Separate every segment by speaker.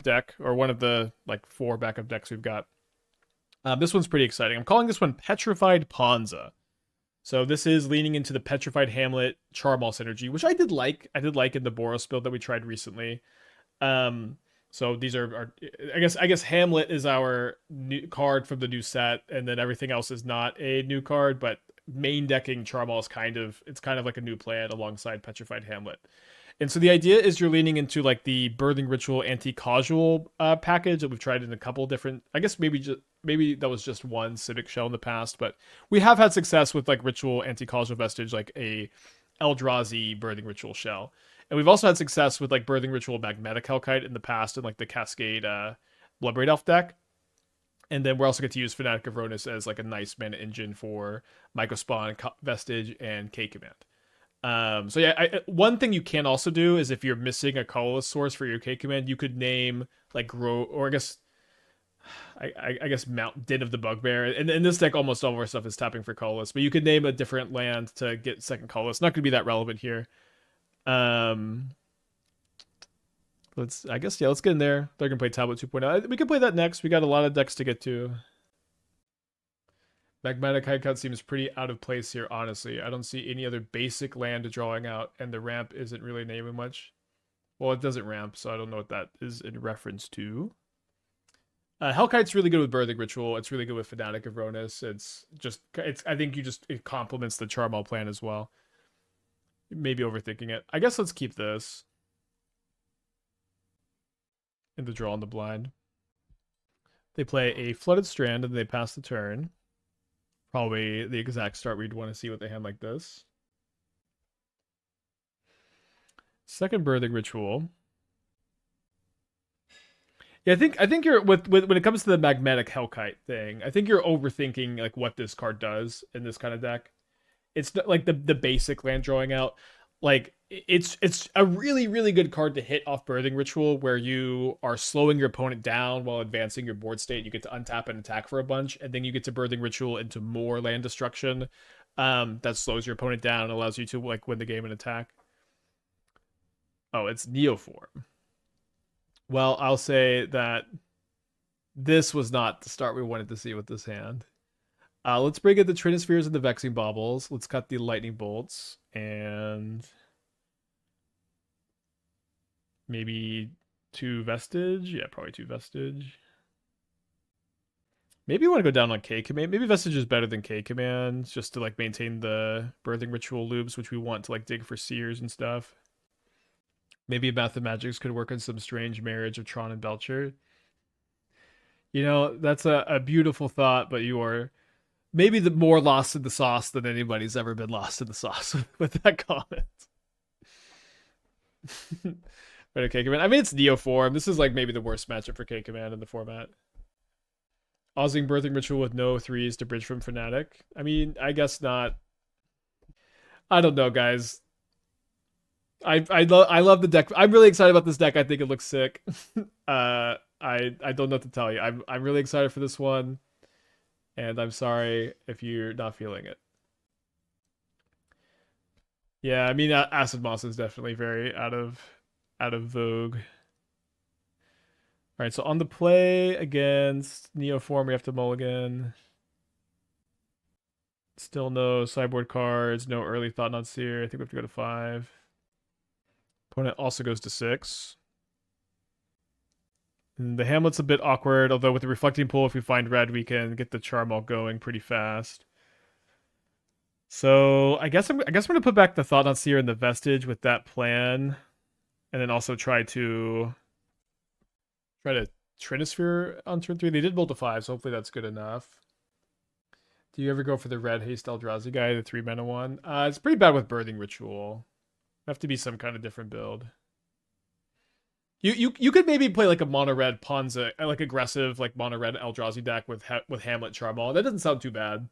Speaker 1: deck, or one of the like 4 backup decks we've got. This one's pretty exciting. I'm calling this one Petrified Ponza. So this is leaning into the Petrified Hamlet Charmaw synergy, which I did like. I did like in the Boros build that we tried recently. So these are I guess Hamlet is our new card from the new set, and then everything else is not a new card, but main decking Charmaw is kind of like a new plan alongside Petrified Hamlet. And so the idea is you're leaning into like the Birthing Ritual anti-casual package that we've tried in a couple different. I guess maybe that was just one Civic shell in the past, but we have had success with like Ritual Anticausal Vestige, like a Eldrazi Birthing Ritual shell. And we've also had success with like Birthing Ritual Magmatic Hellkite in the past and like the Cascade Bloodbraid Elf deck. And then we're also going to use Fanatic of Rhonas as like a nice mana engine for Mycospawn, Vestige, and K Command. So yeah, one thing you can also do is if you're missing a colorless source for your K Command, you could name like Grow, or I guess Mount Din of the Bugbear. And in this deck, almost all of our stuff is tapping for colorless, but you could name a different land to get second colorless. Not going to be that relevant here. Let's get in there. They're gonna play Tablet 2.0. We can play that next. We got a lot of decks to get to. Magmatic Hellkite seems pretty out of place here, honestly. I don't see any other basic land drawing out, and the ramp isn't really naming much. Well, it doesn't ramp, so I don't know what that is in reference to. Hellkite's really good with Birthing Ritual. It's really good with Fanatic of Rhonas. I think it complements the Charmaw plan as well. Maybe overthinking it. I guess let's keep this. In the draw on the blind. They play a Flooded Strand and they pass the turn. Probably the exact start we'd want to see with a hand like this. Second Birthing Ritual. Yeah, I think you're with when it comes to the Magmatic Hellkite thing, I think you're overthinking like what this card does in this kind of deck. It's like the basic land drawing out. Like it's a really good card to hit off Birthing Ritual, where you are slowing your opponent down while advancing your board state. You get to untap and attack for a bunch, and then you get to Birthing Ritual into more land destruction. That slows your opponent down and allows you to like win the game and attack. Oh, it's Neoform. Well, I'll say that this was not the start we wanted to see with this hand. Let's bring in the Trinispheres and the Vexing Baubles. Let's cut the Lightning Bolts. And maybe 2 Vestige. Yeah, probably 2 Vestige. Maybe you want to go down on K Command. Maybe Vestige is better than K Command, just to like maintain the Birthing Ritual loops, which we want to like dig for Seers and stuff. Maybe Math and Magics could work on some strange marriage of Tron and Belcher. You know, that's a beautiful thought, but you are maybe the more lost in the sauce than anybody's ever been lost in the sauce with that comment. But okay, Command. I mean, it's Neoform. This is like maybe the worst matchup for K Command in the format. Ozzing Birthing Ritual with no 3s to bridge from Fanatic. I mean, I guess not. I don't know, guys. I love the deck. I'm really excited about this deck. I think it looks sick. I don't know what to tell you. I'm really excited for this one. And I'm sorry if you're not feeling it. Yeah, I mean, Acid Moss is definitely very out of vogue. All right, so on the play against Neoform, we have to mulligan. Still no sideboard cards, no early Thought-Knot Seer. I think we have to go to 5. Opponent also goes to 6. And the Hamlet's a bit awkward, although with the Reflecting Pool, if we find red, we can get the Charmaw going pretty fast. So I guess I'm gonna put back the Thought-Knot Seer and the Vestige with that plan, and then also try to Trinisphere on turn 3. They did build to 5, so hopefully that's good enough. Do you ever go for the red Haste Eldrazi guy, the 3-mana one? It's pretty bad with Birthing Ritual. Have to be some kind of different build. You could maybe play like a mono red Ponza, like aggressive like mono red Eldrazi deck with Hamlet Charmaw. That doesn't sound too bad.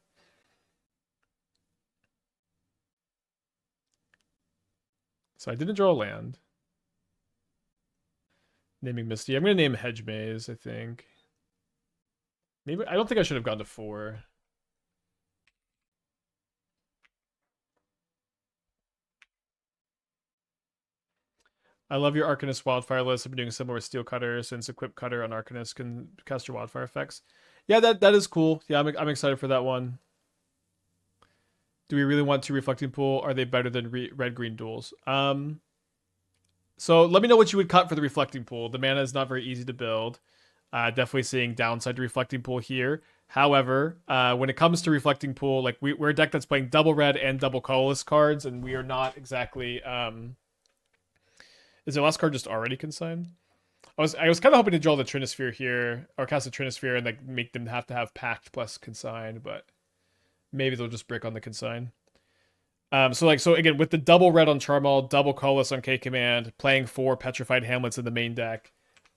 Speaker 1: So I didn't draw a land. Naming Misty. I'm gonna name Hedge Maze, I think. Maybe I don't think I should have gone to 4. I love your Arcanist Wildfire list. I've been doing similar with Steel Cutter since Equip Cutter on Arcanist can cast your Wildfire effects. Yeah, that is cool. Yeah, I'm excited for that one. Do we really want 2 Reflecting Pool? Are they better than red-green duels? So let me know what you would cut for the Reflecting Pool. The mana is not very easy to build. Definitely seeing downside to Reflecting Pool here. However, when it comes to Reflecting Pool, like we're a deck that's playing double red and double colorless cards, and we are not exactly. Is the last card just already consigned? I was kind of hoping to draw the Trinisphere here, or cast a Trinisphere and like make them have to have Pact plus consign, but maybe they'll just brick on the consign. So again, with the double red on Charmaw, double colorless on K Command, playing 4 Petrified Hamlets in the main deck.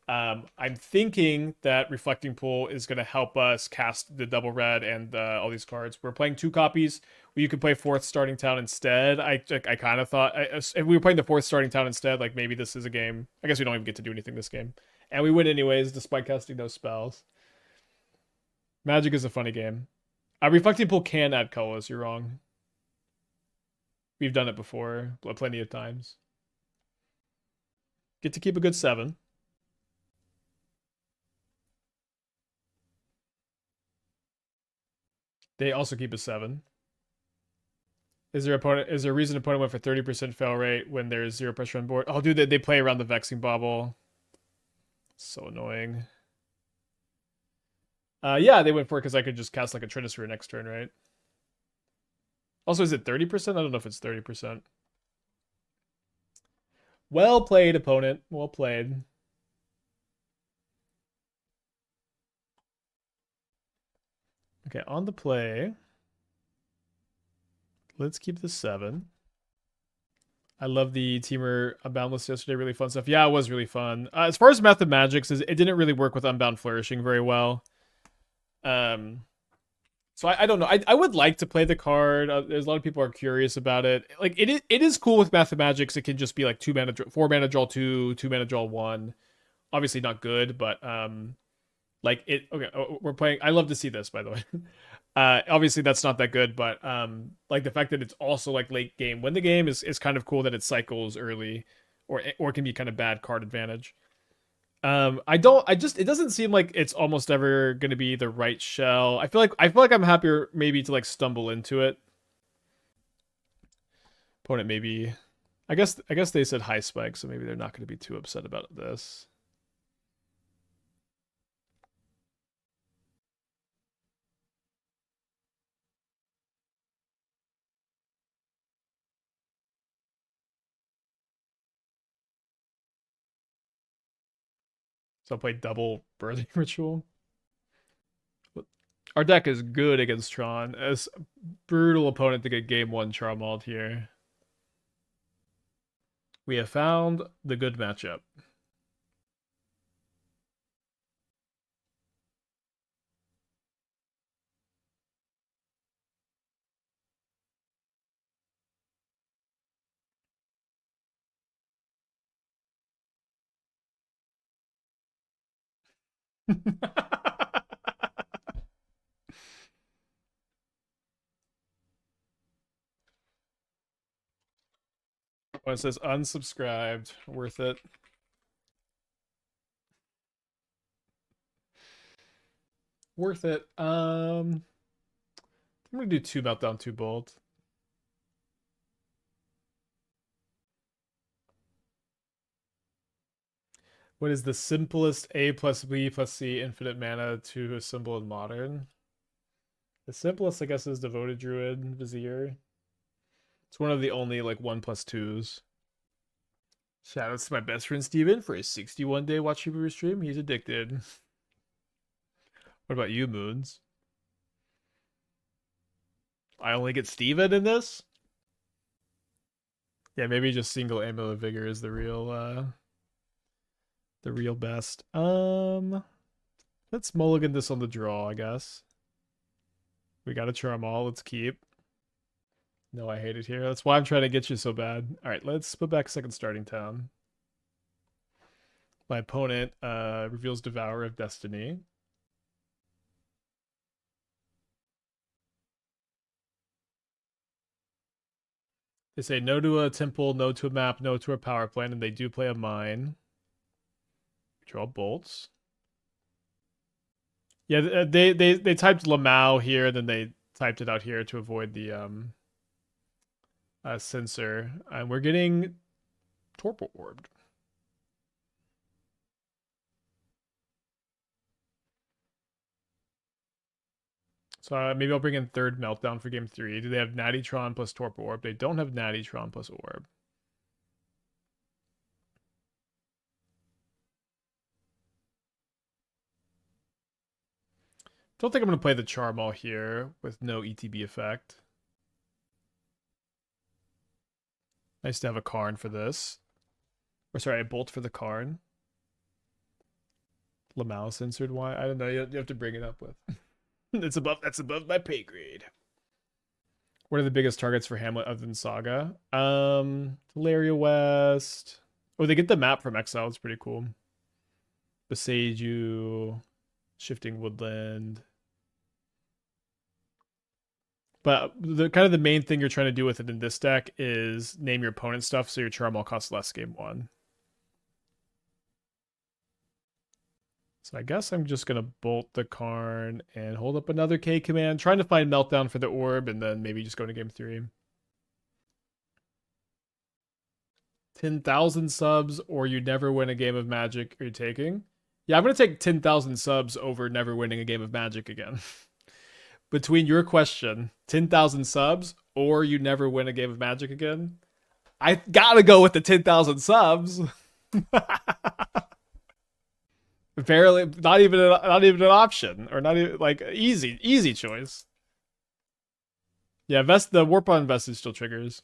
Speaker 1: I'm thinking that Reflecting Pool is going to help us cast the double red and all these cards. We're playing 2 copies. You could play 4th Starting Town instead. I kind of thought if we were playing the 4th Starting Town instead, like maybe this is a game. I guess we don't even get to do anything this game, and we win anyways, despite casting no spells. Magic is a funny game. Reflecting Pool can add colors. You're wrong. We've done it before, plenty of times. Get to keep a good 7. They also keep a 7. Is there a reason opponent went for 30% fail rate when there's 0 pressure on board? Oh, dude, they play around the Vexing Bauble. So annoying. Yeah, they went for it because I could just cast like a Trinisphere next turn, right? Also, is it 30%? I don't know if it's 30%. Well played, opponent. Well played. Okay, on the play. Let's keep the 7. I love the Teamer Unbound list yesterday. Really fun stuff. Yeah, it was really fun. As far as Method Magics, it didn't really work with Unbound Flourishing very well. So I don't know. I would like to play the card. There's a lot of people are curious about it. Like it is cool with Mathemagics. It can just be like 2 mana, 4 mana draw 2, 2 mana draw 1. Obviously not good, but like it. Okay, we're playing. I love to see this, by the way. Obviously that's not that good, but like the fact that it's also like late game when the game is kind of cool that it cycles early, or it can be kind of bad card advantage. It doesn't seem like it's almost ever going to be the right shell. I feel like I'm happier maybe to like stumble into it. Opponent maybe, I guess they said high spike, so maybe they're not going to be too upset about this. So I'll play double birthing ritual. Our deck is good against Tron. As brutal opponent to get game 1 Charmald here. We have found the good matchup. Oh, it says unsubscribed. Worth it. Worth it. I'm gonna do 2 Meltdown, 2 Bolt. What is the simplest A plus B plus C infinite mana to assemble in Modern? The simplest, I guess, is Devoted Druid, Vizier. It's one of the only, like, 1+2s. Shoutouts to my best friend Steven for his 61-day Watch Hebrew stream. He's addicted. What about you, Moons? I only get Steven in this? Yeah, maybe just single Amulet of Vigor is the real best. Let's mulligan this on the draw, I guess. We got a Charmaw. Let's keep. No, I hate it here. That's why I'm trying to get you so bad. All right, let's put back second starting town. My opponent reveals Devourer of Destiny. They say no to a temple, no to a map, no to a power plant, and they do play a mine. Draw bolts. Yeah, they typed Lamau here, and then they typed it out here to avoid the censor. And we're getting Torpor Orbed. So maybe I'll bring in third Meltdown for game 3. Do they have Natty-tron plus Torpor Orb? They don't have Natty-tron plus Orb. Don't think I'm going to play the Charmaw here with no ETB effect. Nice to have a Karn for this. Or sorry, a Bolt for the Karn. Lamau censored, why? I don't know, you have to bring it up with. That's above my pay grade. What are the biggest targets for Hamlet other than Saga? Teleria West. Oh, they get the map from Exile. It's pretty cool. Beseiju, Shifting Woodland. But the kind of the main thing you're trying to do with it in this deck is name your opponent's stuff so your Charmaw costs less game 1. So I guess I'm just going to bolt the Karn and hold up another K command, trying to find Meltdown for the orb, and then maybe just go to game 3. 10,000 subs or you never win a game of Magic are you taking? Yeah, I'm going to take 10,000 subs over never winning a game of Magic again. Between your question, 10,000 subs or you never win a game of Magic again, I gotta go with the 10,000 subs. Barely, not even an option, or not even like easy choice. Yeah, the Warp on Vestige still triggers.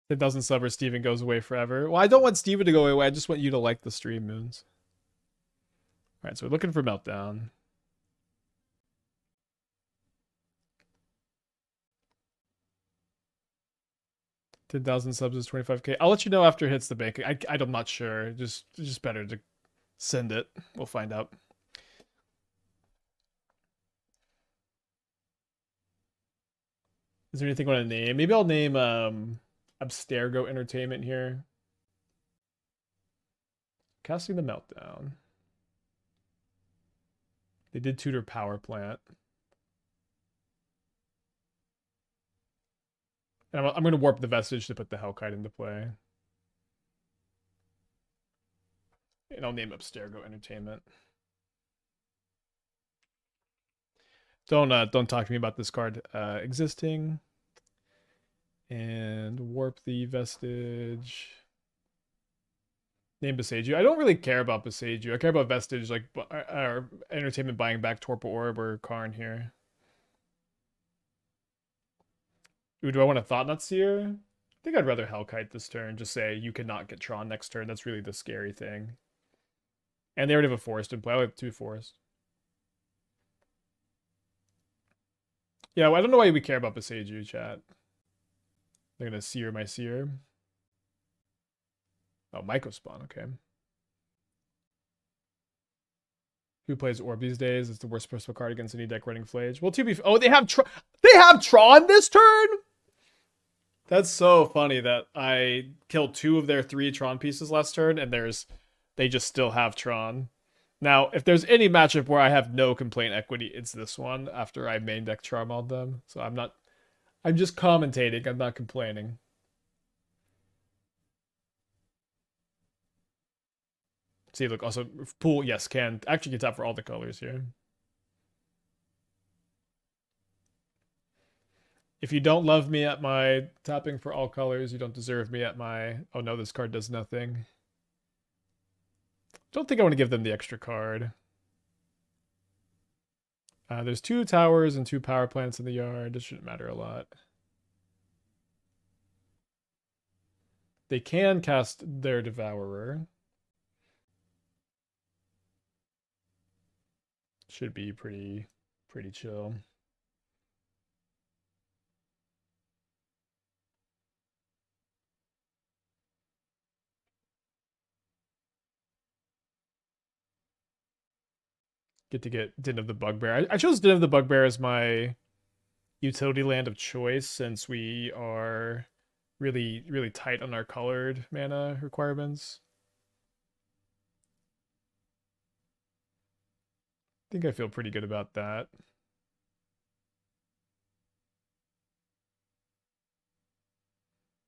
Speaker 1: It doesn't sub or Steven goes away forever. Well, I don't want Steven to go away. I just want you to like the stream, Moons. All right, so we're looking for Meltdown. $10,000 subs is 25k. I'll let you know after it hits the bank. I'm not sure. Just better to send it. We'll find out. Is there anything I want to name? Maybe I'll name Abstergo Entertainment here. Casting the Meltdown. They did tutor Power Plant. And I'm going to warp the Vestige to put the Hellkite into play. And I'll name Abstergo Entertainment. Don't talk to me about this card existing. And warp the Vestige. Name Beseiju. I don't really care about Beseiju. I care about Vestige, like or Entertainment buying back Torpor Orb or Karn here. Ooh, do I want a Thought-Knot Seer? I think I'd rather Hellkite this turn. Just say you cannot get Tron next turn. That's really the scary thing. And they already have a forest in play. I have 2 forests. Yeah, well, I don't know why we care about Beseiju, chat. They're gonna Seer my Seer. Oh, Mycospawn, okay. Who plays Orb these days? It's the worst personal card against any deck running Flage. Well, oh, they have Tron this turn? That's so funny that I killed 2 of their 3 Tron pieces last turn, and they just still have Tron. Now, if there's any matchup where I have no complaint equity, it's this one after I main deck Charmawed them. So I'm just commentating, I'm not complaining. See, look, also, pool, yes, can tap for all the colors here. If you don't love me at my tapping for all colors, you don't deserve me at my, oh no, this card does nothing. Don't think I want to give them the extra card. There's 2 towers and 2 power plants in the yard. This shouldn't matter a lot. They can cast their Devourer. Should be pretty chill. Get to get Den of the Bugbear. I chose Den of the Bugbear as my utility land of choice since we are really tight on our colored mana requirements. I think I feel pretty good about that.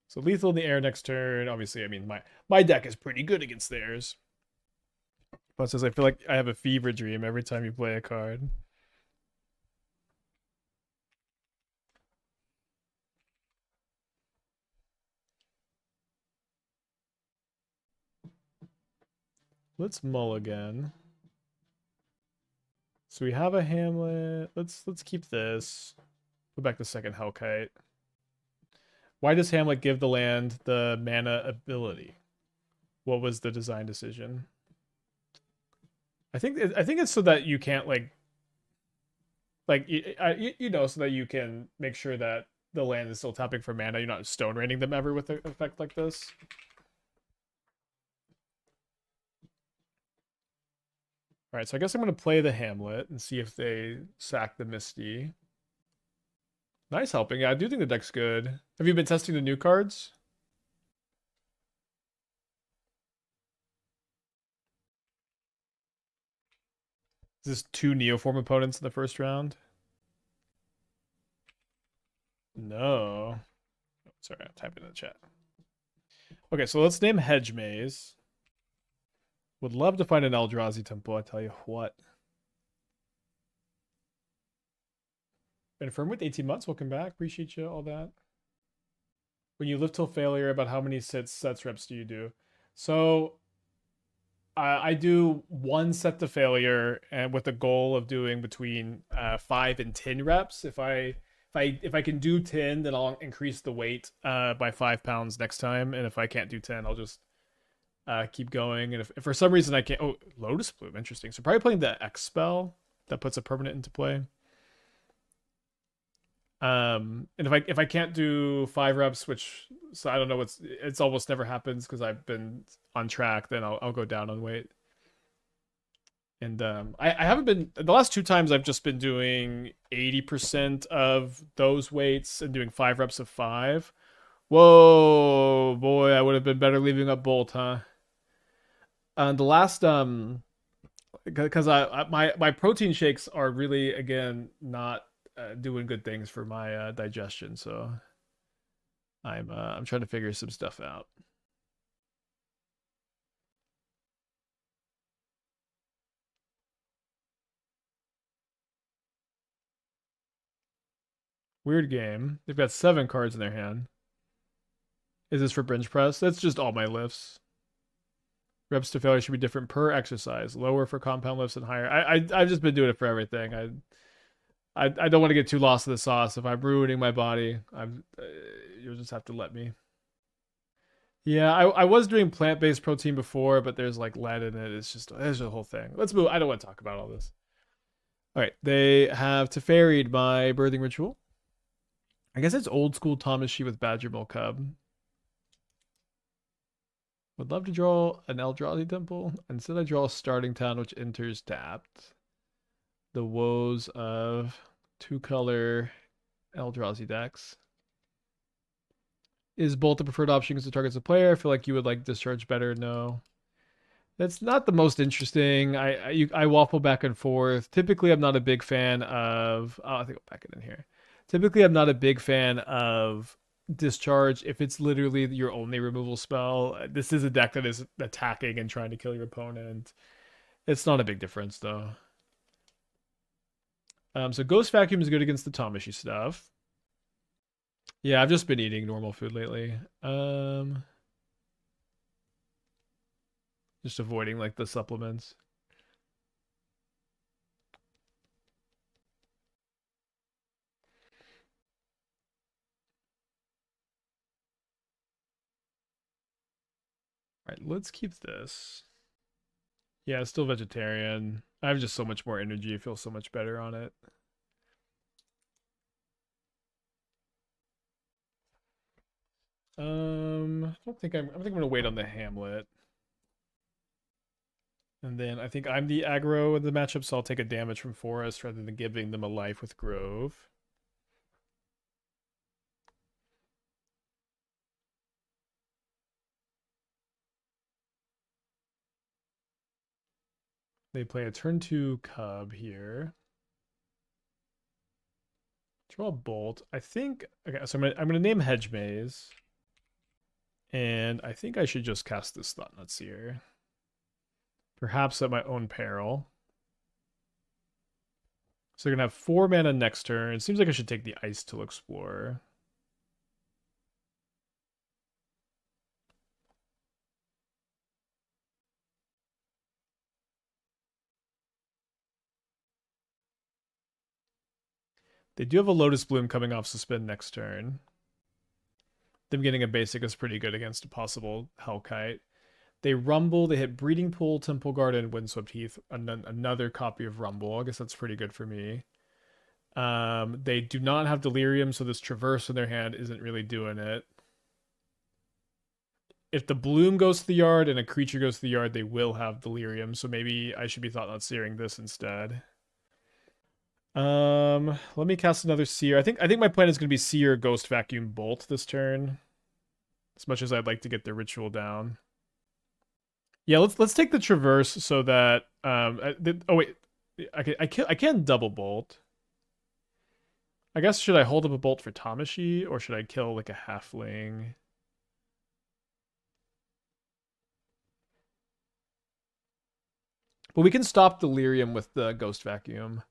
Speaker 1: So lethal in the air next turn. Obviously, I mean my deck is pretty good against theirs. But says I feel like I have a fever dream every time you play a card. Let's mulligan. So we have a Hamlet. Let's keep this. Go back to second Hellkite. Why does Hamlet give the land the mana ability? What was the design decision? I think it's so that you can't you know, so that you can make sure that the land is still tapping for mana. You're not stone raining them ever with an effect like this. All right, so I guess I'm going to play the Hamlet and see if they sack the Misty. Nice helping. Yeah, I do think the deck's good. Have you been testing the new cards? Is this 2 Neoform opponents in the first round? No. Sorry, I'm typing in the chat. Okay, so let's name Hedge Maze. Would love to find an Eldrazi Temple, I tell you what. Been firm with 18 months. Welcome back. Appreciate you, all that. When you live till failure, about how many sets reps do you do? So I do 1 set to failure, and with the goal of doing between 5 and 10 reps. If I can do 10, then I'll increase the weight by 5 pounds next time. And if I can't do 10, I'll just keep going. And if for some reason I can't, Lotus Bloom, interesting. So probably playing the X spell that puts a permanent into play. And if I can't do 5 reps, which so I don't know it's almost never happens because I've been on track, then I'll go down on weight. And I haven't been the last 2 times I've just been doing 80% of those weights and doing 5 reps of 5. Whoa, boy, I would have been better leaving up Bolt, huh? And the last because my protein shakes are really again not doing good things for my digestion, so I'm trying to figure some stuff out. Weird game. They've got 7 cards in their hand. Is this for bench press? That's just all my lifts. Reps to failure should be different per exercise. Lower for compound lifts and higher. I've just been doing it for everything. I don't want to get too lost in the sauce. If I'm ruining my body, you'll just have to let me. Yeah, I was doing plant-based protein before, but there's like lead in it. There's a whole thing. Let's move. I don't want to talk about all this. All right, they have Teferied my Birthing Ritual. I guess it's old school Thomas She with Badger Milk Cub. Would love to draw an Eldrazi Temple. Instead, I draw a Starting Town, which enters tapped. The woes of 2-color Eldrazi decks. Is Bolt the preferred option because it targets a player? I feel like you would like Discharge better. No. That's not the most interesting. I waffle back and forth. Typically, I'm not a big fan of... Oh, I think I'll pack it in here. Typically, I'm not a big fan of Discharge if it's literally your only removal spell. This is a deck that is attacking and trying to kill your opponent. It's not a big difference, though. So Ghost Vacuum is good against the Tamashi stuff. Yeah, I've just been eating normal food lately. Just avoiding like the supplements. All right, let's keep this. Yeah, still vegetarian. I have just so much more energy. I feel so much better on it. I think I'm gonna wait on the Hamlet. And then I think I'm the aggro in the matchup, so I'll take a damage from Forest rather than giving them a life with Grove. They play a turn 2 Cub here. Draw a Bolt. I think... Okay, so I'm gonna name Hedge Maze. And I think I should just cast this Thought-Knot Seer. Perhaps at my own peril. So they're going to have 4 mana next turn. It seems like I should take the Icetool Explorer. They do have a Lotus Bloom coming off Suspend next turn. Them getting a basic is pretty good against a possible Hellkite. They Rumble, they hit Breeding Pool, Temple Garden, Windswept Heath, another copy of Rumble. I guess that's pretty good for me. They do not have Delirium, so this Traverse in their hand isn't really doing it. If the Bloom goes to the yard and a creature goes to the yard, they will have Delirium, so maybe I should be Thought-Knot Seering this instead. Let me cast another Seer. I think my plan is going to be Seer, Ghost Vacuum, Bolt this turn. As much as I'd like to get the ritual down. Yeah, let's take the Traverse so that oh wait, I can double Bolt. I guess should I hold up a Bolt for Tamashi or should I kill like a halfling? But we can stop Delirium with the Ghost Vacuum.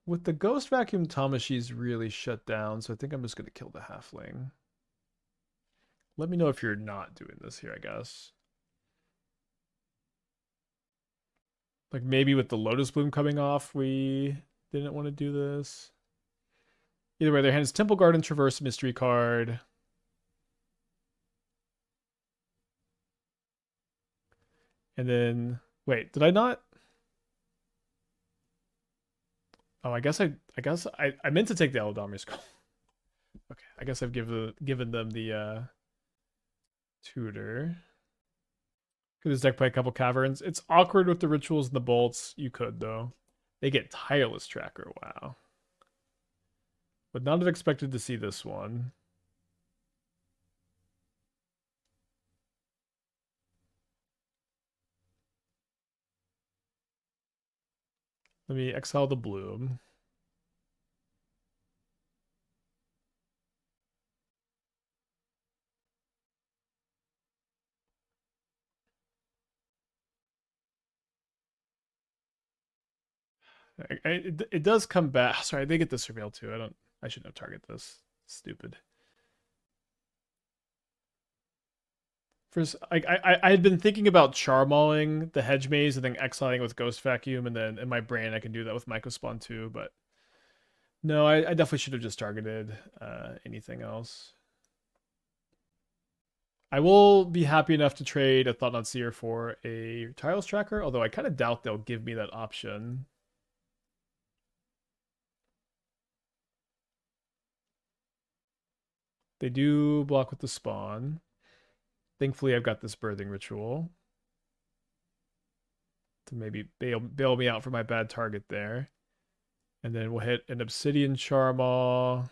Speaker 1: With the Ghost Vacuum, Tamashi's really shut down, so I think I'm just going to kill the halfling. Let me know if you're not doing this here, I guess. Like maybe with the Lotus Bloom coming off, we didn't want to do this. Either way, their hand is Temple Garden, Traverse, Mystery card. And then, wait, did I not? Oh, I guess I meant to take the Eladamri's Skull. Okay, I guess I've given them the tutor. Could this deck play a couple caverns? It's awkward with the rituals and the bolts. You could though. They get Tireless Tracker. Wow. Would not have expected to see this one. Let me exile the Bloom. It does come back. Sorry, they get the Surveil too. I shouldn't have targeted this. Stupid. First, I had been thinking about Charmawing the Hedge Maze and then exiling with Ghost Vacuum, and then in my brain I can do that with Mycospawn too, but no, I definitely should have just targeted anything else. I will be happy enough to trade a Thought-Knot Seer for a Tireless Tracker, although I kind of doubt they'll give me that option. They do block with the spawn. Thankfully, I've got this Birthing Ritual to maybe bail me out for my bad target there. And then we'll hit an Obsidian Charmaw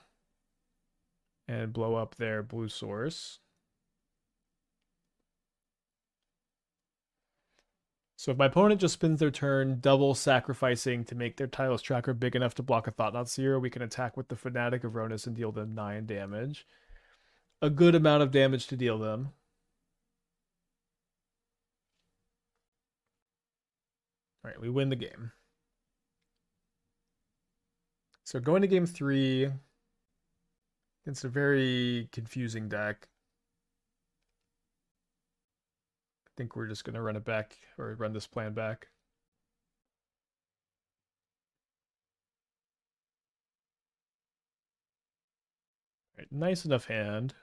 Speaker 1: and blow up their blue source. So if my opponent just spends their turn double sacrificing to make their Tireless Tracker big enough to block a Thought-Knot Seer, we can attack with the Fanatic of Rhonas and deal them 9 damage. A good amount of damage to deal them. All right, we win the game. So going to game 3 against a very confusing deck. I think we're just going to run it back or run this plan back. All right, nice enough hand.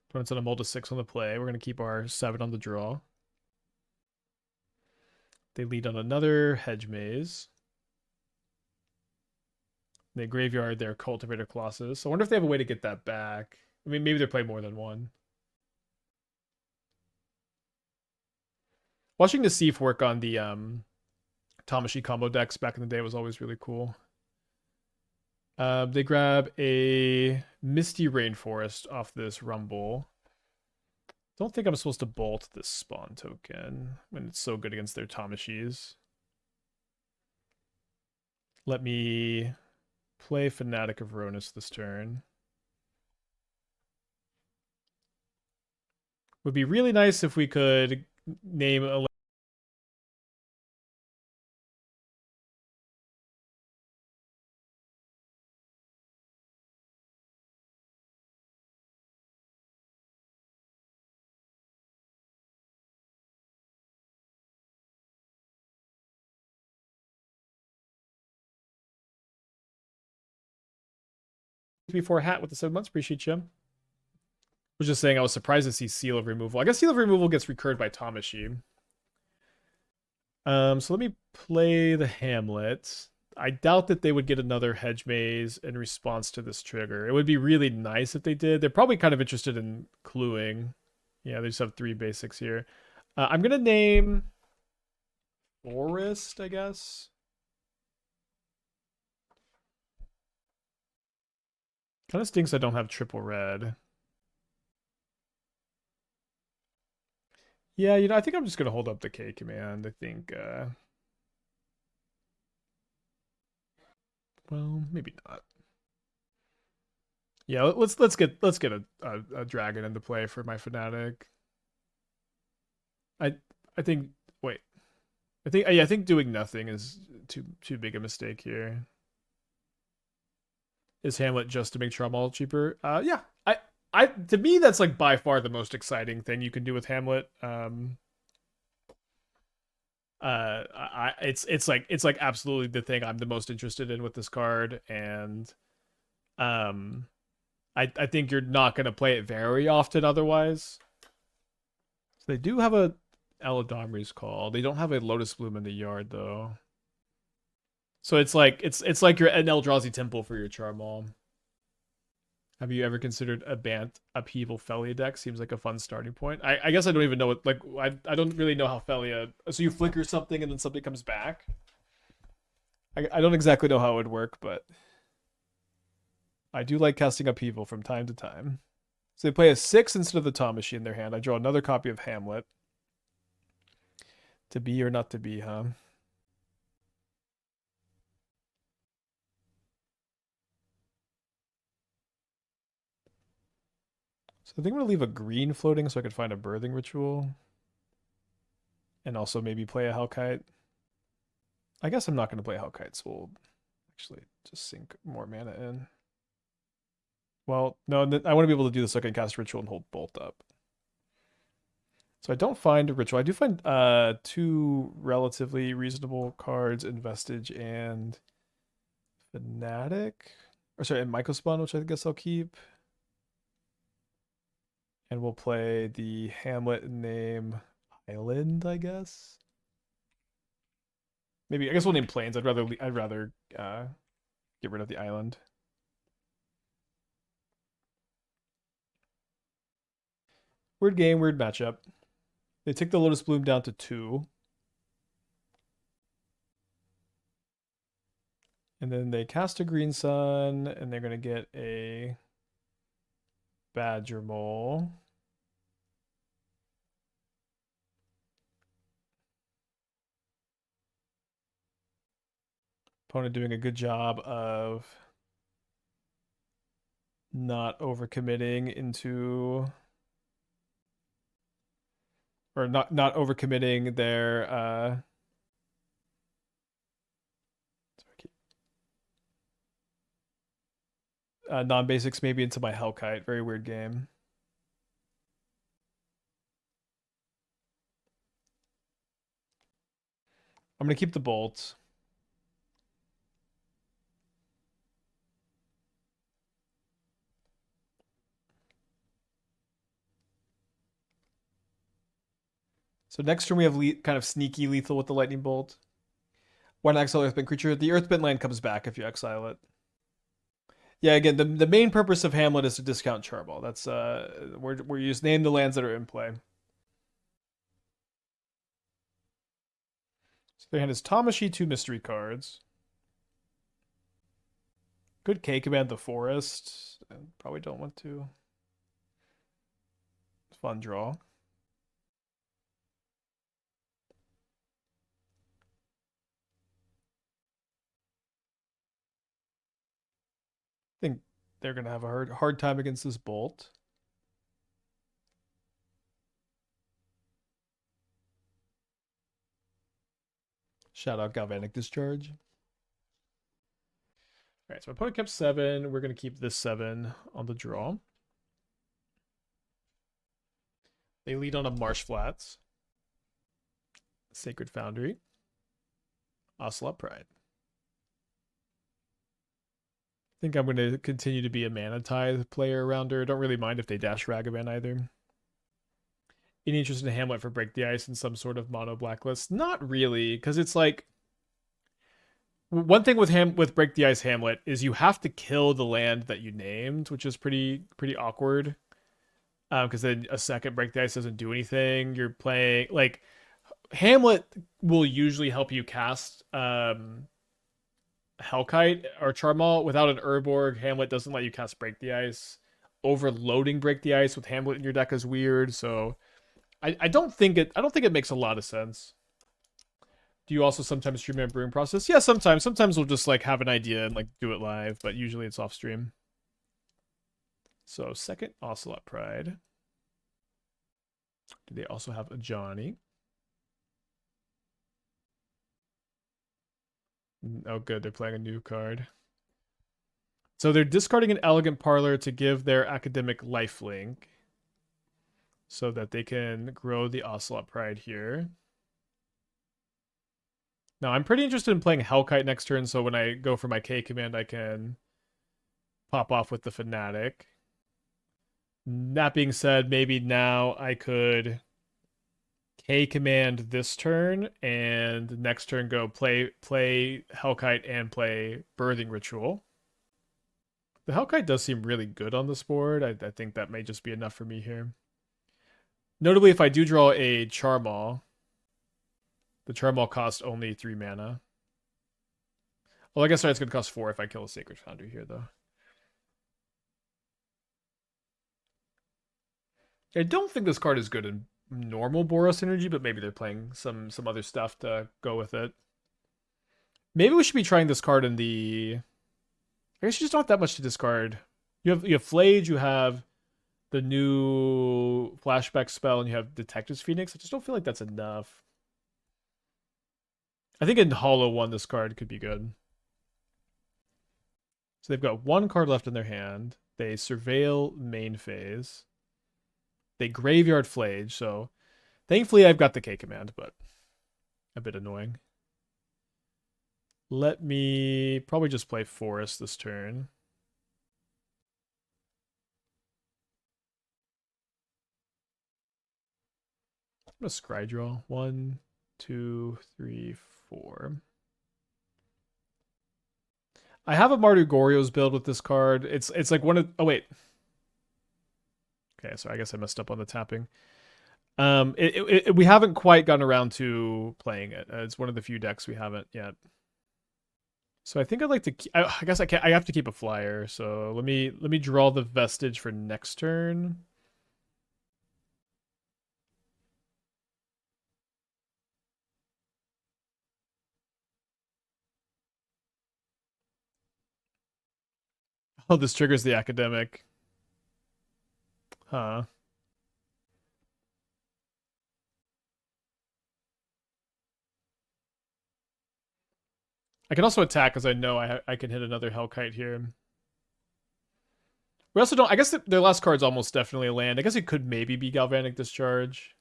Speaker 1: Opponent's on a Multi 6 on the play. We're going to keep our 7 on the draw. They lead on another Hedge Maze. They graveyard their Cultivator Colossus. So I wonder if they have a way to get that back. I mean, maybe they're playing more than one. Watching the Seif work on the Tamashii combo decks back in the day was always really cool. They grab a Misty Rainforest off this Rumble. Don't think I'm supposed to bolt this spawn token when it's so good against their Tamashis. Let me play Fanatic of Rhonas this turn. Would be really nice if we could name a before hat with the 7 months. Appreciate you. Was just saying I was surprised to see Seal of Removal. I guess Seal of Removal gets recurred by Tamashii. So let me play the Hamlet. I doubt that they would get another Hedge Maze in response to this trigger. It would be really nice if they did. They're probably kind of interested in cluing. Yeah, they just have 3 basics here. I'm going to name Forest, I guess. Kind of stinks I don't have triple red. Yeah, I think I'm just going to hold up the K command. I think, well, maybe not. Yeah, let's get a dragon into play for my Fanatic. I think wait. I think doing nothing is too big a mistake here. Is Hamlet just to make Charmaw cheaper? Yeah. I to me that's like by far the most exciting thing you can do with Hamlet. It's like absolutely the thing I'm the most interested in with this card, and I think you're not gonna play it very often otherwise. So they do have a Eladamri's Call. They don't have a Lotus Bloom in the yard though. So it's like you're an Eldrazi Temple for your Charmaw. Have you ever considered a Bant Upheaval Felia deck? Seems like a fun starting point. I guess I don't even know what, like, I don't really know how Felia... So you flicker something and then something comes back? I don't exactly know how it would work, but... I do like casting Upheaval from time to time. So they play a 6 instead of the Tamashii in their hand. I draw another copy of Hamlet. To be or not to be, huh? So I think I'm going to leave a green floating so I could find a Birthing Ritual. And also maybe play a Hellkite. I guess I'm not going to play Hellkite, so we'll actually just sink more mana in. Well, no, I want to be able to do this so I can cast Ritual and hold Bolt up. So I don't find a Ritual. I do find 2 relatively reasonable cards in Vestige and Fanatic. Or sorry, and Mycospawn, which I guess I'll keep. And we'll play the Hamlet name Island, I guess. Maybe I guess we'll name Plains. I'd rather get rid of the island. Weird game, weird matchup. They take the Lotus Bloom down to 2. And then they cast a Green Sun, and they're going to get a Badger Mole. Opponent doing a good job of not overcommitting into, or not overcommitting their non-basics maybe into my Hellkite. Very weird game. I'm gonna keep the Bolt. So next turn we have kind of sneaky lethal with the Lightning Bolt. One exile Earthbent creature. The Earthbent land comes back if you exile it. Yeah, again, the main purpose of Hamlet is to discount Charmaw. That's we're just name the lands that are in play. So their hand is Tamashi, 2 mystery cards. Good K command the forest. Probably don't want to. Fun draw. I think they're gonna have a hard time against this bolt. Shout out Galvanic Discharge. All right, so my opponent kept 7. We're gonna keep this 7 on the draw. They lead on a Marsh Flats, Sacred Foundry, Ocelot Pride. I think I'm going to continue to be a Mana Tithe player around her. Don't really mind if they dash Ragavan either. Any interest in Hamlet for Break the Ice in some sort of mono blacklist? Not really, because it's like one thing with Break the Ice Hamlet is you have to kill the land that you named, which is pretty awkward. Because then a second Break the Ice doesn't do anything. You're playing like Hamlet will usually help you cast Hellkite or Charmaw. Without an Urborg, Hamlet doesn't let you cast Break the Ice. Overloading Break the Ice with Hamlet in your deck is weird. So I don't think it makes a lot of sense. Do you also sometimes stream a brewing process? Yeah, sometimes. Sometimes we'll just like have an idea and like do it live, but usually it's off stream. So second Ocelot Pride. Do they also have a Johnny? Oh, good. They're playing a new card. So they're discarding an Elegant Parlor to give their Academic lifelink so that they can grow the Ocelot Pride here. Now, I'm pretty interested in playing Hellkite next turn, so when I go for my K command, I can pop off with the Fanatic. That being said, maybe now I could K command this turn, and next turn go play Hellkite and play Birthing Ritual. The Hellkite does seem really good on this board. I think that may just be enough for me here. Notably, if I do draw a Charmaw, the Charmaw costs only 3 mana. Well, I guess it's going to cost 4 if I kill a Sacred Foundry here, though. I don't think this card is good in normal Boros Energy, but maybe they're playing some other stuff to go with it. Maybe we should be trying this card in the... I guess you just don't have that much to discard. You have Flage, you have the new flashback spell, and you have Detective's Phoenix. I just don't feel like that's enough. I think in Hollow 1, this card could be good. So they've got 1 card left in their hand. They surveil main phase. They graveyard Flage, so thankfully I've got the K command, but a bit annoying. Let me probably just play Forest this turn. I'm gonna scry draw. 1, 2, 3, 4. I have a Mardu Goryo's build with this card. It's like one of... Oh, wait. Okay, so I guess I messed up on the tapping. We haven't quite gotten around to playing it. It's one of the few decks we haven't yet. So I think I'd like to... I guess I can't... I have to keep a flyer. So let me draw the Vestige for next turn. Oh, this triggers the Academic. Huh. I can also attack because I know I can hit another Hellkite here. We also don't... I guess their last card's almost definitely a land. I guess it could maybe be Galvanic Discharge.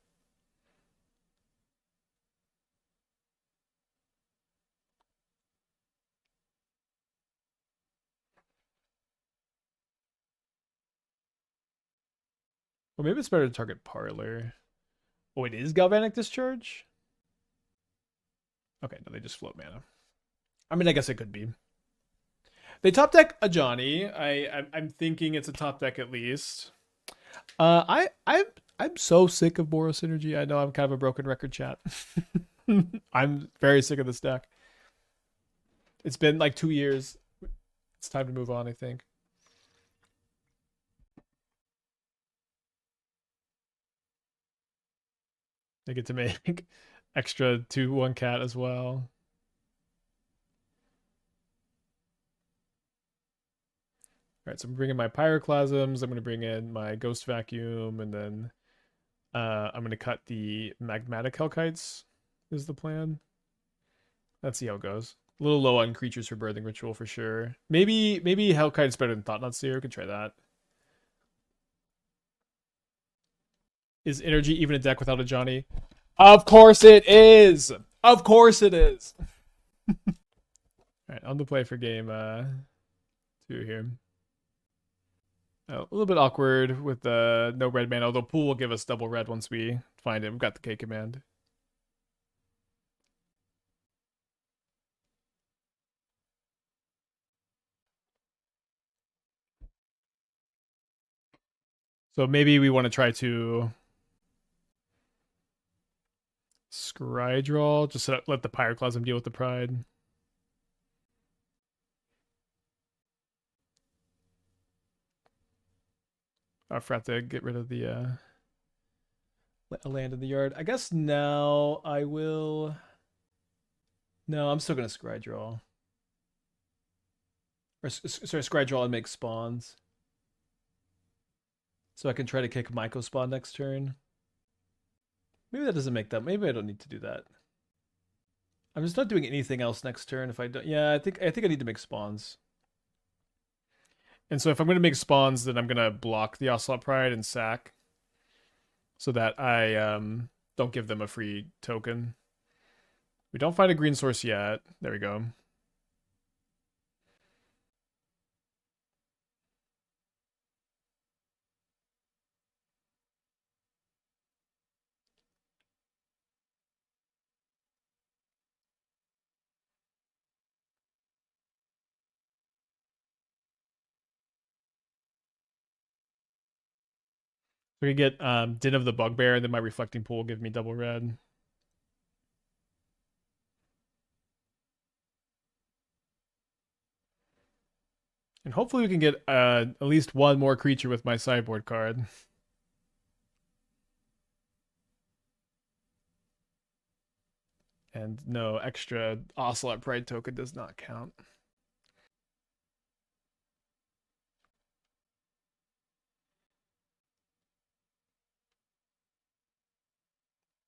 Speaker 1: Or maybe it's better to target Parlor. Oh, it is Galvanic Discharge? Okay, no, they just float mana. I mean, I guess it could be. They top deck a Johnny. I'm thinking it's a top deck at least. I'm so sick of Boros Synergy. I know I'm kind of a broken record, chat. I'm very sick of this deck. It's been like 2 years. It's time to move on, I think. They get to make extra 2/1 cat as well. All right, so I'm bringing my Pyroclasms. I'm going to bring in my Ghost Vacuum, and then I'm going to cut the Magmatic Hellkites is the plan. Let's see how it goes. A little low on creatures for Birthing Ritual for sure. Maybe Hellkite is better than Thought-Knot Seer. We could try that. Is Energy even a deck without a Johnny? Of course it is! Of course it is! Alright, on the play for game 2 here. A little bit awkward with the no red mana, although pool will give us double red once we find it. We've got the K command. So maybe we want to try to scry draw, just let the Pyroclasm deal with the Pride. I forgot to get rid of the land in the yard. I guess now I will. No, I'm still gonna scry draw. Or sorry, scry draw and make spawns. So I can try to kick Mycospawn next turn. Maybe that doesn't make that. Maybe I don't need to do that. I'm just not doing anything else next turn if I don't. Yeah, I think I need to make spawns. And so if I'm going to make spawns, then I'm going to block the Ocelot Pride and sack so that I don't give them a free token. We don't find a green source yet. There we go. We can get Din of the Bugbear, and then my Reflecting Pool will give me double red. And hopefully we can get at least one more creature with my sideboard card. And no extra Ocelot Pride token does not count.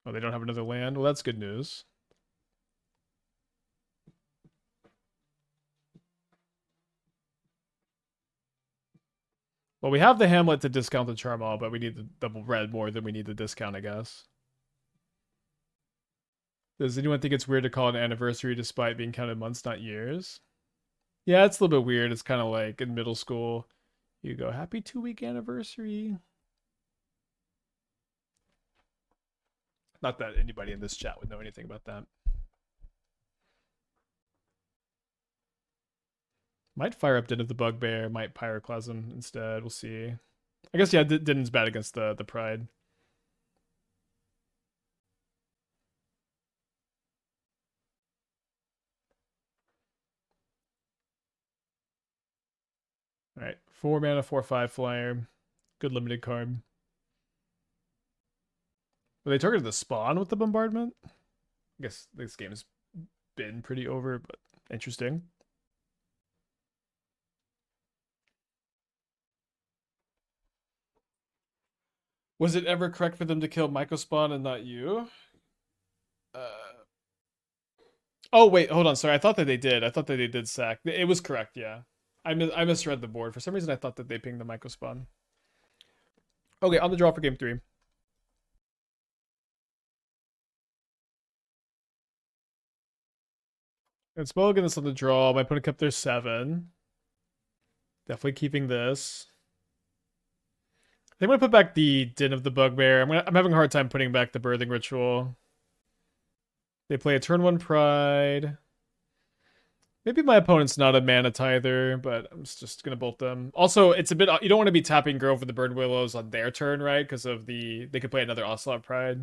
Speaker 1: Oh, they don't have another land? Well, that's good news. Well, we have the Hamlet to discount the Charmaw, but we need the double red more than we need the discount, I guess. Does anyone think it's weird to call it an anniversary despite being counted months, not years? Yeah, it's a little bit weird. It's kind of like in middle school, you go, happy 2-week anniversary. Not that anybody in this chat would know anything about that. Might fire up Din of the Bugbear, might Pyroclasm instead. We'll see. I guess, yeah, Din's bad against the Pride. Alright, 4 mana, 4/5 flyer. Good limited card. Well, they targeted the spawn with the bombardment? I guess this game has been pretty over, but interesting. Was it ever correct for them to kill Mycospawn and not you? Oh, wait, hold on. Sorry, I thought that they did. I thought that they did sack. It was correct, yeah. I misread the board. For some reason, I thought that they pinged the Mycospawn. Okay, on the draw for game 3. And Mulligan is on the draw. My opponent kept their 7. Definitely keeping this. I think I'm going to put back the Din of the Bugbear. I'm having a hard time putting back the Birthing Ritual. They play a turn 1 Pride. Maybe my opponent's not a mana tither, but I'm just gonna bolt them. Also, it's a bit you don't want to be tapping Grove with the Burnwillows on their turn, right? Because of they could play another Ocelot Pride.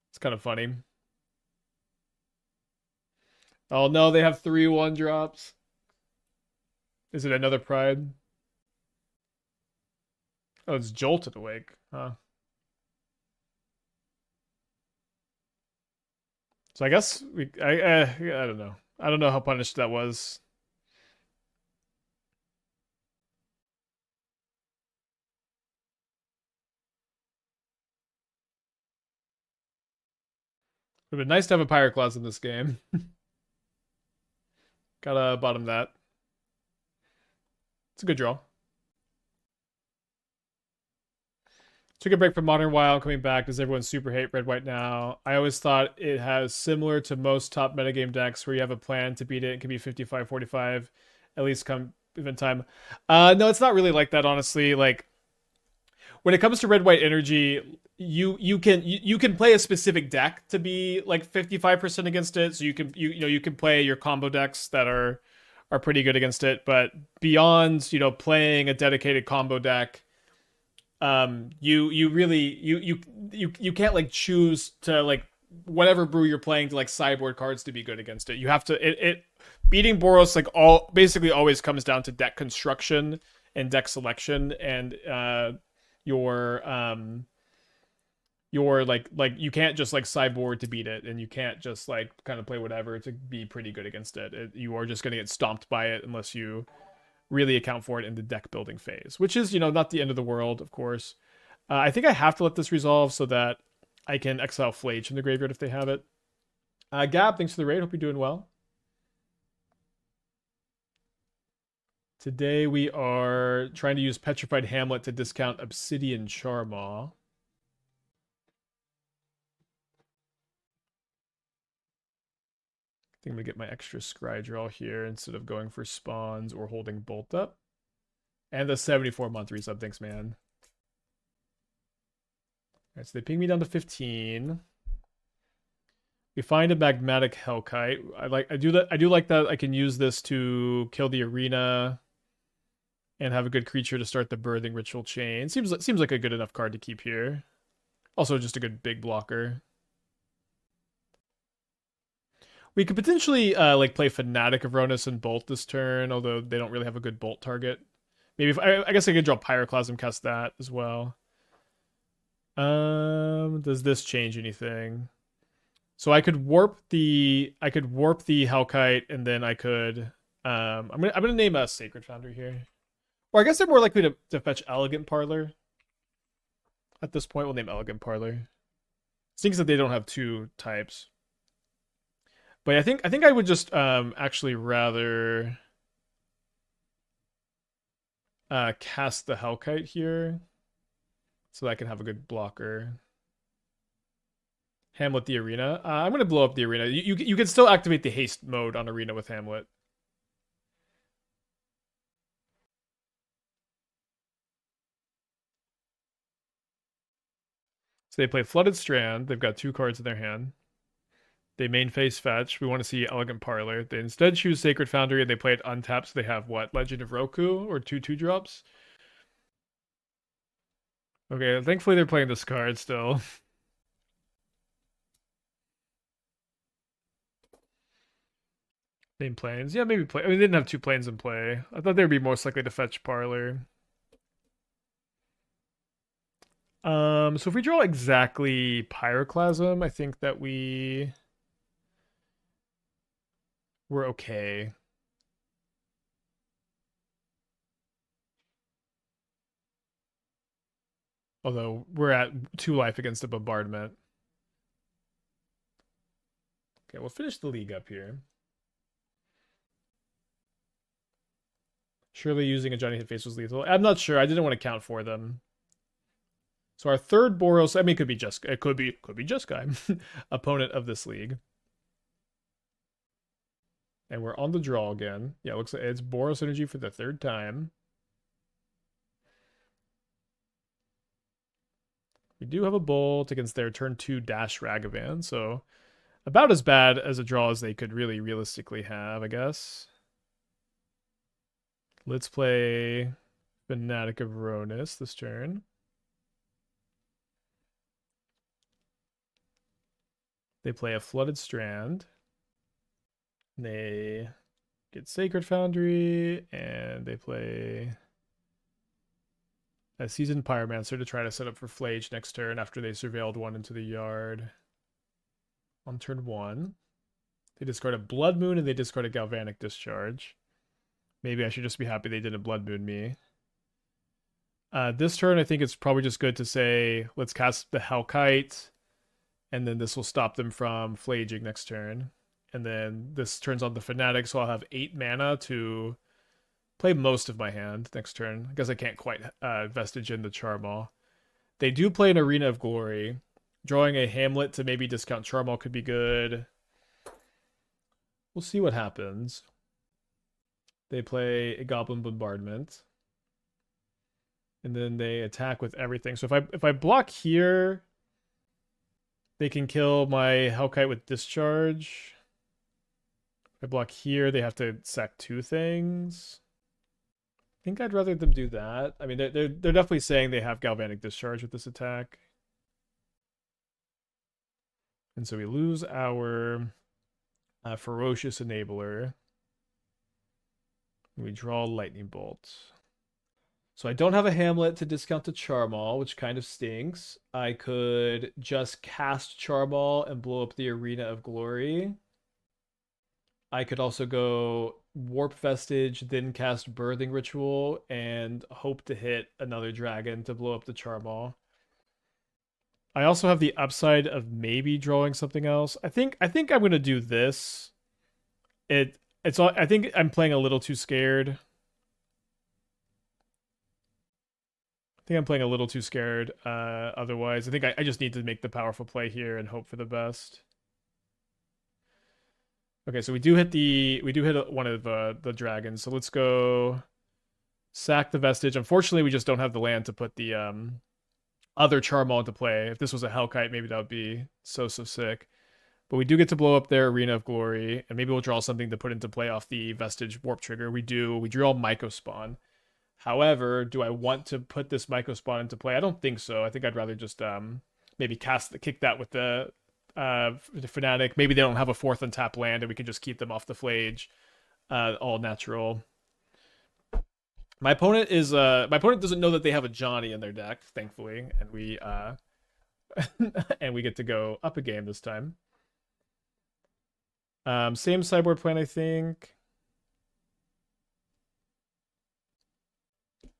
Speaker 1: It's kind of funny. Oh no, they have 3/1 drops. Is it another Pride? Oh, it's Jolted Awake. Huh. So I guess I don't know. I don't know how punished that was. It would be nice to have a Pyroclasm in this game. Gotta bottom that. It's a good draw. Took a break from Modern WoW, coming back. Does everyone super hate Red White now? I always thought it has similar to most top metagame decks where you have a plan to beat it. It can be 55-45, at least come event time. No, it's not really like that, honestly. Like when it comes to Red White energy, you can play a specific deck to be like 55% against it. So you can play your combo decks that are pretty good against it. But beyond playing a dedicated combo deck, you really you can't like choose to like whatever brew you're playing to like sideboard cards to be good against it. You have to it beating Boros like all basically always comes down to deck construction and deck selection and your like you can't just like sideboard to beat it, and you can't just like kind of play whatever to be pretty good against it. You are just going to get stomped by it unless you really account for it in the deck building phase, which is not the end of the world, of course. I think I have to let this resolve so that I can exile Flage from the graveyard if they have it. Gab, thanks for the raid. Hope you're doing well. Today we are trying to use Petrified Hamlet to discount Obsidian Charmaw. I think I'm going to get my extra scry draw here instead of going for spawns or holding Bolt Up. And the 74-month resub. Thanks, man. All right, so they ping me down to 15. We find a Magmatic Hellkite. I do like that I can use this to kill the arena and have a good creature to start the birthing ritual chain. Seems like a good enough card to keep here. Also just a good big blocker. We could potentially like play Fanatic of Rhonas and Bolt this turn, although they don't really have a good Bolt target. Maybe I guess I could draw Pyroclasm, cast that as well. Does this change anything? So I could warp the Hellkite, and then I could I'm gonna name a Sacred Foundry here. Or I guess they're more likely to fetch Elegant Parlor. At this point, we'll name Elegant Parlor. Stinks that they don't have two types. But I think I would just actually rather cast the Hellkite here so that I can have a good blocker. Hamlet the arena. I'm gonna blow up the arena. You can still activate the haste mode on arena with Hamlet. So they play Flooded Strand. They've got two cards in their hand. They main phase fetch. We want to see Elegant Parlor. They instead choose Sacred Foundry, and they play it untapped. So they have what? Legend of Roku or 2/2 drops. Okay, thankfully they're playing this card still. Name planes. Yeah, maybe play. I mean, they didn't have two planes in play. I thought they would be most likely to fetch Parlor. So if we draw exactly Pyroclasm, I think that we're okay. Although we're at 2 life against a bombardment. Okay, we'll finish the league up here. Surely using a Johnny Hit Face was lethal. I'm not sure. I didn't want to count for them. So our third Boros, I mean, it could be Jeskai, opponent of this league. And we're on the draw again. Yeah, it looks like it's Boros energy for the third time. We do have a Bolt against their turn 2 Dash Ragavan, so About as bad as a draw as they could really realistically have, I guess. Let's play Fanatic of Rhonas this turn. They play a Flooded Strand. They get Sacred Foundry, and they play a Seasoned Pyromancer to try to set up for Flage next turn after they surveilled one into the yard. On turn 1, they discard a Blood Moon and they discard a Galvanic Discharge. Maybe I should just be happy they didn't Blood Moon me. This turn, I think it's probably just good to say, let's cast the Hellkite, and then this will stop them from Flaging next turn. And then this turns on the Fanatic, so I'll have 8 mana to play most of my hand next turn. I guess I can't quite Vestige in the Charmaw. They do play an Arena of Glory. Drawing a Hamlet to maybe discount Charmaw could be good. We'll see what happens. They play a Goblin Bombardment. And then they attack with everything. So if I block here, they can kill my Hellkite with Discharge. If I block here, they have to sack 2 things. I think I'd rather them do that. I mean, they're definitely saying they have Galvanic Discharge with this attack. And so we lose our Ferocious Enabler. We draw Lightning Bolt. So I don't have a Hamlet to discount the Charmaw, which kind of stinks. I could just cast Charmaw and blow up the Arena of Glory. I could also go Warp Vestige, then cast Birthing Ritual, and hope to hit another dragon to blow up the Charmaw. I also have the upside of maybe drawing something else. I think I'm gonna do this. It's all. I think I'm playing a little too scared. Otherwise, I think I just need to make the powerful play here and hope for the best. Okay, so we do hit one of the dragons. So let's go sack the Vestige. Unfortunately, we just don't have the land to put the other Charmaw into play. If this was a Hellkite, maybe that would be so sick. But we do get to blow up their Arena of Glory, and maybe we'll draw something to put into play off the Vestige Warp Trigger. We draw Mycospawn. However, do I want to put this Mycospawn into play? I don't think so. I think I'd rather just maybe kick that with the Fanatic. Maybe they don't have a 4th untap land, and we can just keep them off the Flage. All natural. My opponent doesn't know that they have a Johnny in their deck, thankfully, and we and we get to go up a game this time. Same sideboard plan, I think.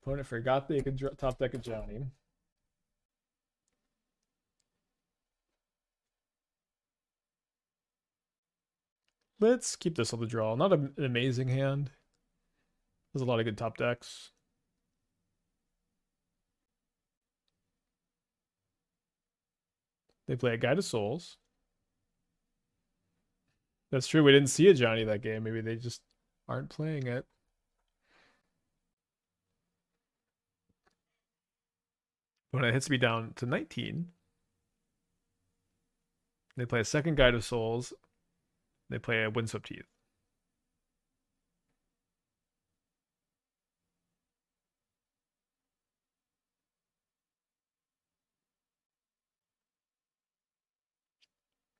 Speaker 1: Opponent forgot that you could top deck a Johnny. Let's keep this on the draw. Not an amazing hand. There's a lot of good top decks. They play a Guide of Souls. That's true. We didn't see a Johnny that game. Maybe they just aren't playing it. When it hits me down to 19, they play a second Guide of Souls. They play a Windswept Heath.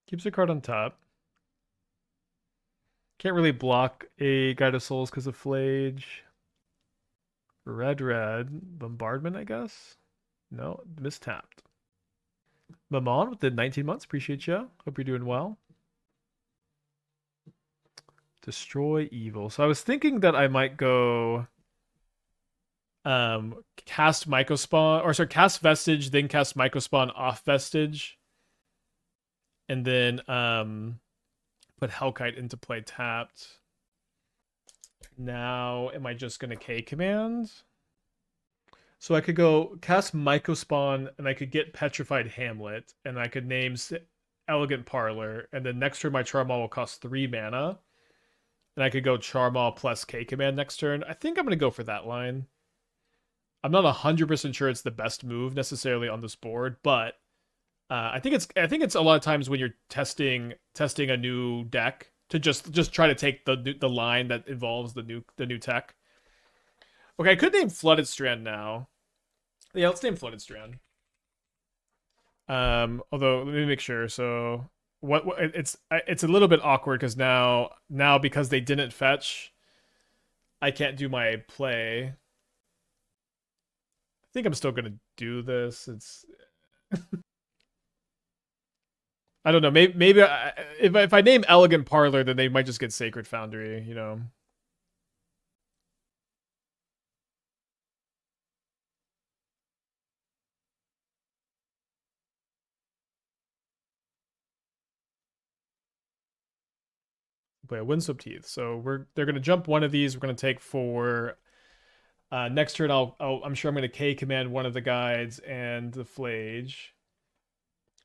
Speaker 1: Keeps a card on top. Can't really block a Guide of Souls because of Flage. Red. Bombardment, I guess? No, mistapped. Mamon with the 19 months. Appreciate you. Hope you're doing well. Destroy evil. So I was thinking that I might go cast Mycospawn, or sorry, cast Vestige, then cast Mycospawn off Vestige. And then put Hellkite into play tapped. Now, am I just going to K command? So I could go cast Mycospawn, and I could get Petrified Hamlet, and I could name Elegant Parlor, and then next turn my Charmaw will cost 3 mana. And I could go Charmaw plus K command next turn. I think I'm going to go for that line. I'm not 100% sure it's the best move necessarily on this board, but I think it's a lot of times when you're testing a new deck to just try to take the line that involves the new tech. Okay, I could name Flooded Strand now. Yeah, let's name Flooded Strand. Although let me make sure. So what it's a little bit awkward because now because they didn't fetch, I can't do my play. I think I'm still gonna do this. It's I don't know. Maybe if I name Elegant Parlor, then they might just get Sacred Foundry. You know. Play a Windswept Heath. So they're gonna jump one of these. We're gonna take 4. Next turn, I'm sure I'm gonna K command one of the guides and the Flage.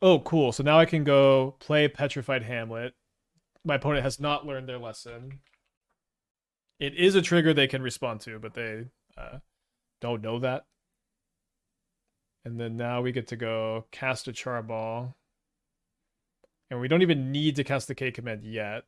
Speaker 1: Oh, cool. So now I can go play Petrified Hamlet. My opponent has not learned their lesson. It is a trigger they can respond to, but they don't know that. And then now we get to go cast a Charball. And we don't even need to cast the K command yet.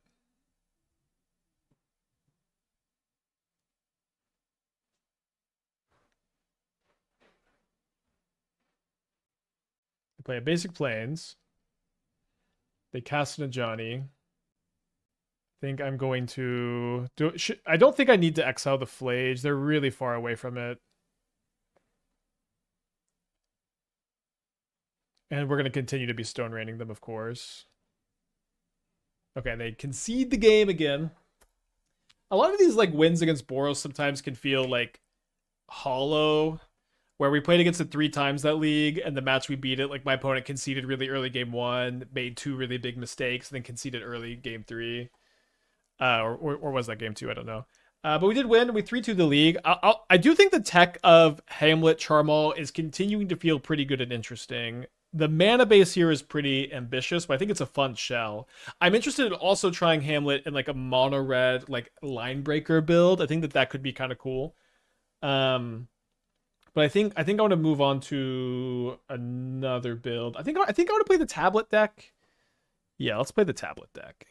Speaker 1: They play a basic Plains. They cast an Ajani. I think I'm going to do. I don't think I need to exile the Flage. They're really far away from it. And we're going to continue to be Stone Raining them, of course. Okay, they concede the game again. A lot of these like wins against Boros sometimes can feel like hollow, where we played against it 3 times that league, and the match we beat it, like my opponent conceded really early game 1, made 2 really big mistakes, and then conceded early game 3. Or was that game 2? I don't know. But we did win. We 3-2 the league. I do think the tech of Hamlet Charmaw is continuing to feel pretty good and interesting. The mana base here is pretty ambitious, but I think it's a fun shell. I'm interested in also trying Hamlet in like a mono red like line breaker build. I think that could be kind of cool. But I think I want to move on to another build. I think I want to play the tablet deck. Yeah, let's play the tablet deck.